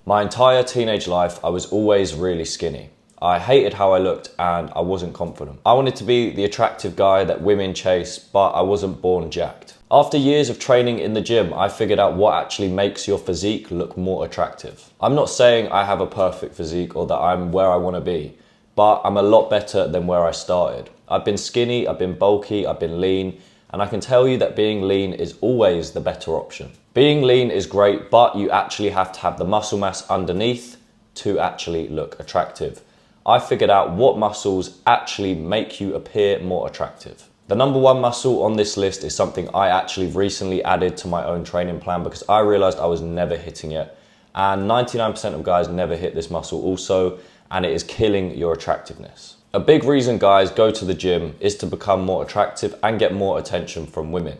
My entire teenage life, I was always really skinny. I hated how I looked and I wasn't confident. I wanted to be the attractive guy that women chase, but I wasn't born jacked. After years of training in the gym, I figured out what actually makes your physique look more attractive. I'm not saying I have a perfect physique or that I'm where I want to be, but I'm a lot better than where I started. I've been skinny, I've been bulky, I've been lean, and I can tell you that being lean is always the better option. Being lean is great, but you actually have to have the muscle mass underneath to actually look attractive. I figured out what muscles actually make you appear more attractive. The number one muscle on this list is something I actually recently added to my own training plan because I realized I was never hitting it. And 99% of guys never hit this muscle also, and it is killing your attractiveness. A big reason guys go to the gym is to become more attractive and get more attention from women.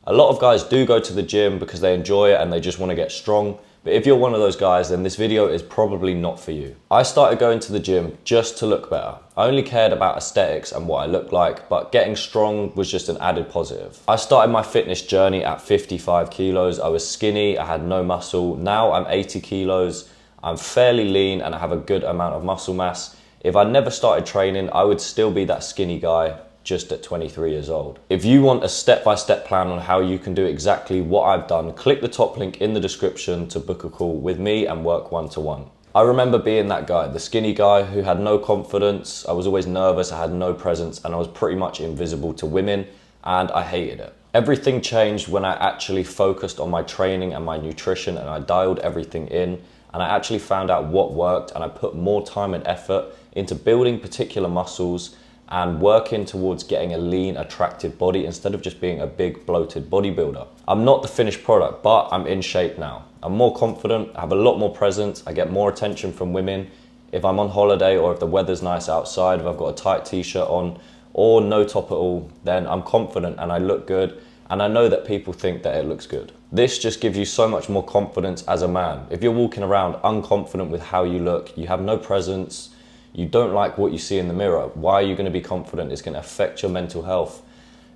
A lot of guys do go to the gym because they enjoy it and they just want to get strong. But if you're one of those guys, then this video is probably not for you. I started going to the gym just to look better. I only cared about aesthetics and what I looked like, but getting strong was just an added positive. I started my fitness journey at 55 kilos. I was skinny, I had no muscle. Now I'm 80 kilos. I'm fairly lean and I have a good amount of muscle mass. If I never started training, I would still be that skinny guy just at 23 years old. If you want a step-by-step plan on how you can do exactly what I've done, click the top link in the description to book a call with me and work one-to-one. I remember being that guy, the skinny guy who had no confidence. I was always nervous, I had no presence, and I was pretty much invisible to women, and I hated it. Everything changed when I actually focused on my training and my nutrition, and I dialed everything in, and I actually found out what worked, and I put more time and effort into building particular muscles and working towards getting a lean, attractive body instead of just being a big, bloated bodybuilder. I'm not the finished product, but I'm in shape now. I'm more confident, I have a lot more presence, I get more attention from women. If I'm on holiday or if the weather's nice outside, if I've got a tight t-shirt on or no top at all, then I'm confident and I look good, and I know that people think that it looks good. This just gives you so much more confidence as a man. If you're walking around unconfident with how you look, you have no presence, you don't like what you see in the mirror, why are you going to be confident? It's going to affect your mental health.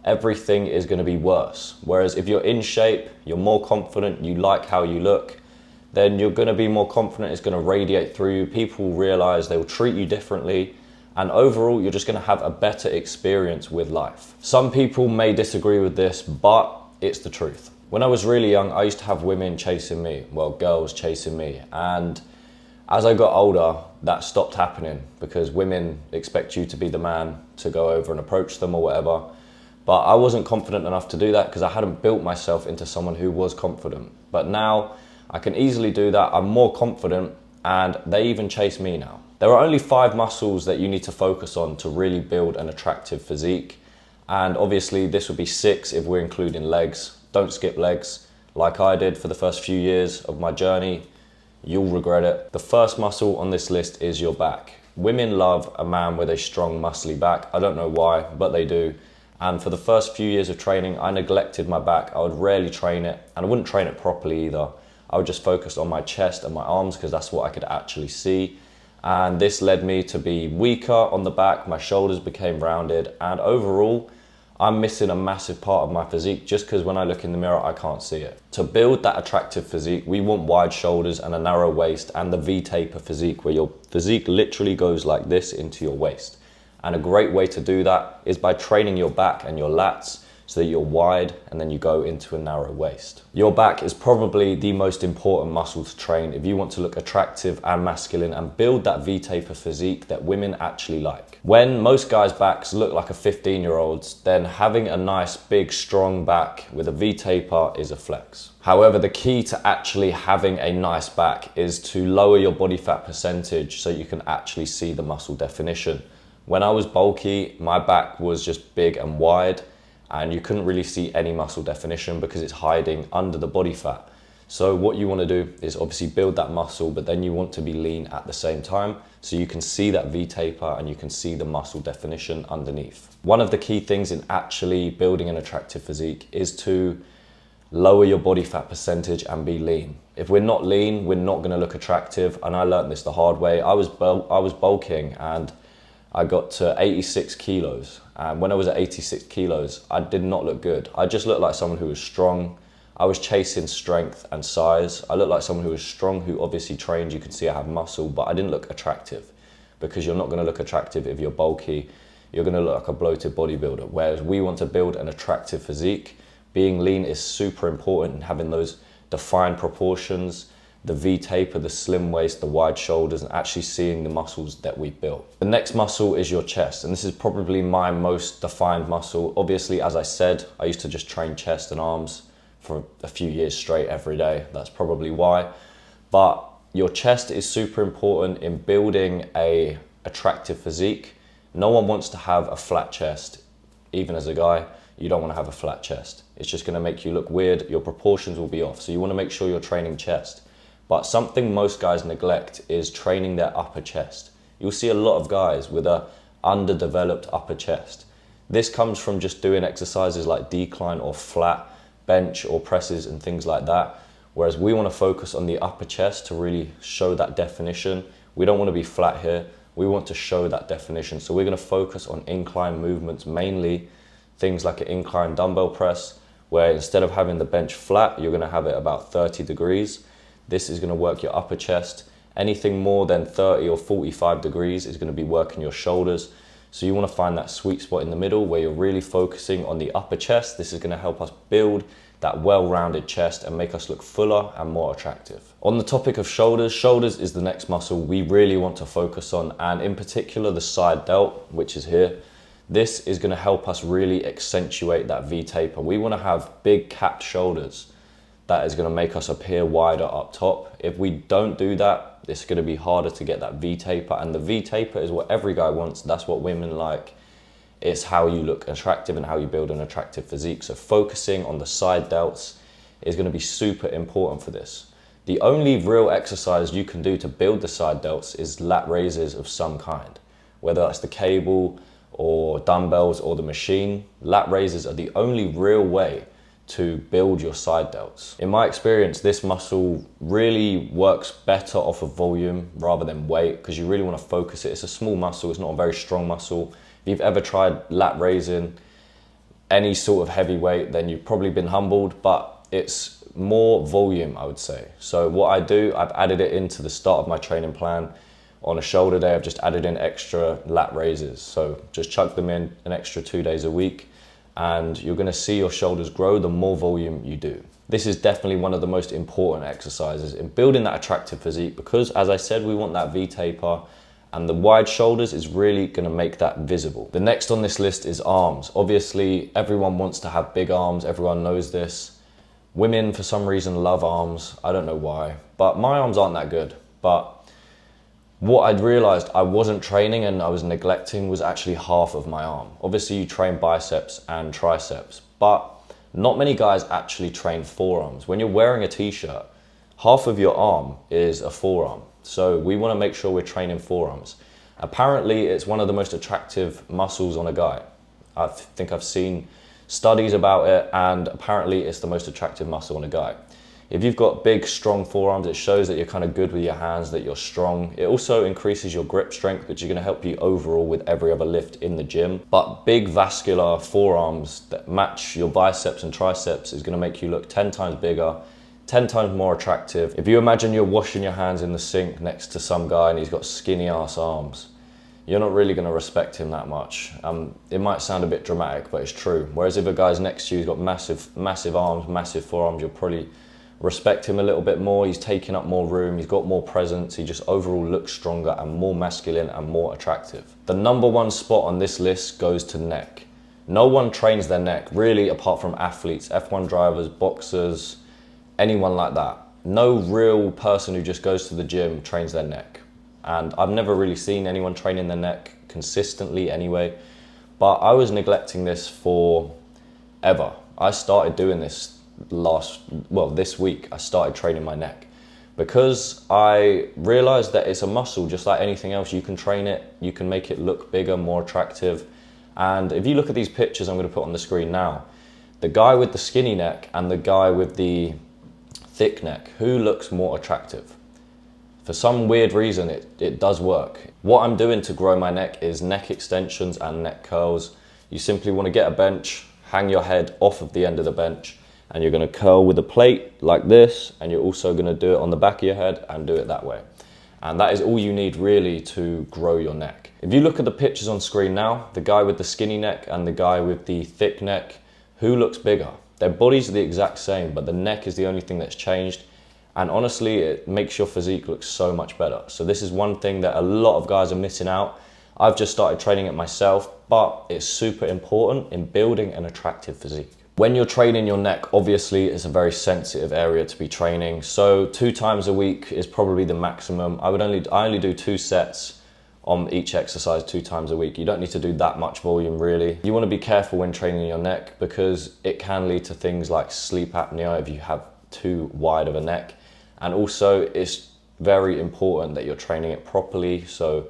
Everything is going to be worse. Whereas if you're in shape, you're more confident, you like how you look, then you're going to be more confident, it's going to radiate through you, people will realize, they will treat you differently, and overall you're just going to have a better experience with life. Some people may disagree with this, but it's the truth. When I was really young, I used to have women chasing me, well, girls chasing me, and as I got older, that stopped happening because women expect you to be the man to go over and approach them or whatever. But I wasn't confident enough to do that because I hadn't built myself into someone who was confident. But now I can easily do that. I'm more confident and they even chase me now. There are only 5 muscles that you need to focus on to really build an attractive physique. And obviously this would be 6 if we're including legs. Don't skip legs like I did for the first few years of my journey. You'll regret it. The first muscle on this list is your back. Women love a man with a strong, muscly back. I don't know why, but they do. And for the first few years of training, I neglected my back. I would rarely train it, and I wouldn't train it properly either. I would just focus on my chest and my arms because that's what I could actually see. And this led me to be weaker on the back. My shoulders became rounded, and overall, I'm missing a massive part of my physique just because when I look in the mirror, I can't see it. To build that attractive physique, we want wide shoulders and a narrow waist and the V-taper physique where your physique literally goes like this into your waist. And a great way to do that is by training your back and your lats so that you're wide and then you go into a narrow waist. Your back is probably the most important muscle to train if you want to look attractive and masculine and build that V-taper physique that women actually like. When most guys' backs look like a 15-year-old's, then having a nice, big, strong back with a V-taper is a flex. However, the key to actually having a nice back is to lower your body fat percentage so you can actually see the muscle definition. When I was bulky, my back was just big and wide, and you couldn't really see any muscle definition because it's hiding under the body fat. So what you want to do is obviously build that muscle, but then you want to be lean at the same time so you can see that V-taper and you can see the muscle definition underneath. One of the key things in actually building an attractive physique is to lower your body fat percentage and be lean. If we're not lean, we're not going to look attractive, and I learned this the hard way. I was bulking and I got to 86 kilos. And when I was at 86 kilos, I did not look good. I just looked like someone who was strong. I was chasing strength and size. I looked like someone who was strong, who obviously trained. You can see I have muscle, but I didn't look attractive, because you're not going to look attractive if you're bulky. You're going to look like a bloated bodybuilder. Whereas we want to build an attractive physique. Being lean is super important, and having those defined proportions, the V-taper, the slim waist, the wide shoulders, and actually seeing the muscles that we built. The next muscle is your chest, and this is probably my most defined muscle. Obviously, as I said, I used to just train chest and arms for a few years straight every day. That's probably why. But your chest is super important in building a attractive physique. No one wants to have a flat chest. Even as a guy, you don't want to have a flat chest. It's just going to make you look weird. Your proportions will be off. So you want to make sure you're training chest. But something most guys neglect is training their upper chest. You'll see a lot of guys with a underdeveloped upper chest. This comes from just doing exercises like decline or flat, bench or presses and things like that. Whereas we want to focus on the upper chest to really show that definition. We don't want to be flat here. We want to show that definition. So we're going to focus on incline movements, mainly things like an incline dumbbell press, where instead of having the bench flat, you're going to have it about 30 degrees. This is going to work your upper chest. Anything more than 30 or 45 degrees is going to be working your shoulders. So you want to find that sweet spot in the middle where you're really focusing on the upper chest. This is going to help us build that well-rounded chest and make us look fuller and more attractive. On the topic of shoulders, shoulders is the next muscle we really want to focus on, and in particular the side delt, which is here. This is going to help us really accentuate that V-taper. We want to have big capped shoulders. That is going to make us appear wider up top. If we don't do that, it's going to be harder to get that V-taper, and the V-taper is what every guy wants. That's what women like. It's how you look attractive and how you build an attractive physique. So focusing on the side delts is going to be super important for this. The only real exercise you can do to build the side delts is lat raises of some kind, whether that's the cable or dumbbells or the machine. Lat raises are the only real way to build your side delts. In my experience, this muscle really works better off of volume rather than weight, because you really want to focus it. It's a small muscle, it's not a very strong muscle. If you've ever tried lat raising any sort of heavy weight, then you've probably been humbled, but it's more volume, I would say. So what I do, I've added it into the start of my training plan. On a shoulder day, I've just added in extra lat raises. So just chuck them in an extra 2 days a week, and you're gonna see your shoulders grow the more volume you do. This is definitely one of the most important exercises in building that attractive physique, because as I said, we want that V-taper, and the wide shoulders is really gonna make that visible. The next on this list is arms. Obviously, everyone wants to have big arms, everyone knows this. Women, for some reason, love arms. I don't know why, but my arms aren't that good. But what I'd realized I wasn't training and I was neglecting was actually half of my arm. Obviously, you train biceps and triceps, but not many guys actually train forearms. When you're wearing a t-shirt, half of your arm is a forearm. So we want to make sure we're training forearms. Apparently, it's one of the most attractive muscles on a guy. I think I've seen studies about it, and apparently it's the most attractive muscle on a guy. If you've got big, strong forearms, it shows that you're kind of good with your hands, that you're strong. It also increases your grip strength, which is going to help you overall with every other lift in the gym. But big vascular forearms that match your biceps and triceps is going to make you look 10 times bigger, 10 times more attractive. If you imagine you're washing your hands in the sink next to some guy and he's got skinny ass arms, you're not really going to respect him that much. It might sound a bit dramatic, but it's true. Whereas if a guy's next to you, he's got massive arms, massive forearms, you'll probably respect him a little bit more. He's taking up more room, he's got more presence, he just overall looks stronger and more masculine and more attractive. The number one spot on this list goes to neck. No one trains their neck, really, apart from athletes, F1 drivers, boxers, anyone like that. No real person who just goes to the gym trains their neck. And I've never really seen anyone training their neck consistently anyway, but I was neglecting this for ever. I started doing this this week. I started training my neck because I realized that it's a muscle just like anything else. You can train it, you can make it look bigger, more attractive. And if you look at these pictures I'm going to put on the screen now, the guy with the skinny neck and the guy with the thick neck, who looks more attractive? For some weird reason, it does work. What I'm doing to grow my neck is neck extensions and neck curls. You simply want to get a bench, hang your head off of the end of the bench, and you're going to curl with a plate like this, and you're also going to do it on the back of your head and do it that way. And that is all you need really to grow your neck. If you look at the pictures on screen now, the guy with the skinny neck and the guy with the thick neck, who looks bigger? Their bodies are the exact same, but the neck is the only thing that's changed. And honestly, it makes your physique look so much better. So this is one thing that a lot of guys are missing out. I've just started training it myself, but it's super important in building an attractive physique. When you're training your neck, obviously it's a very sensitive area to be training. So 2 times a week is probably the maximum. I only do 2 sets on each exercise 2 times a week. You don't need to do that much volume really. You want to be careful when training your neck because it can lead to things like sleep apnea if you have too wide of a neck. And also it's very important that you're training it properly. So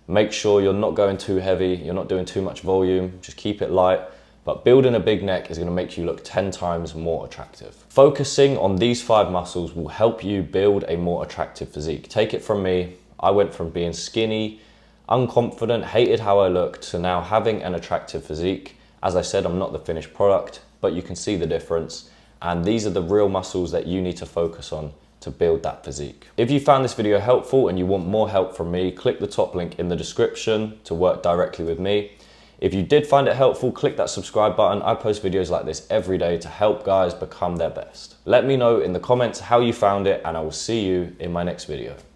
make sure you're not going too heavy, you're not doing too much volume, just keep it light. But building a big neck is going to make you look 10 times more attractive. Focusing on these 5 muscles will help you build a more attractive physique. Take it from me, I went from being skinny, unconfident, hated how I looked, to now having an attractive physique. As I said, I'm not the finished product, but you can see the difference. And these are the real muscles that you need to focus on to build that physique. If you found this video helpful and you want more help from me, click the top link in the description to work directly with me. If you did find it helpful, click that subscribe button. I post videos like this every day to help guys become their best. Let me know in the comments how you found it, and I will see you in my next video.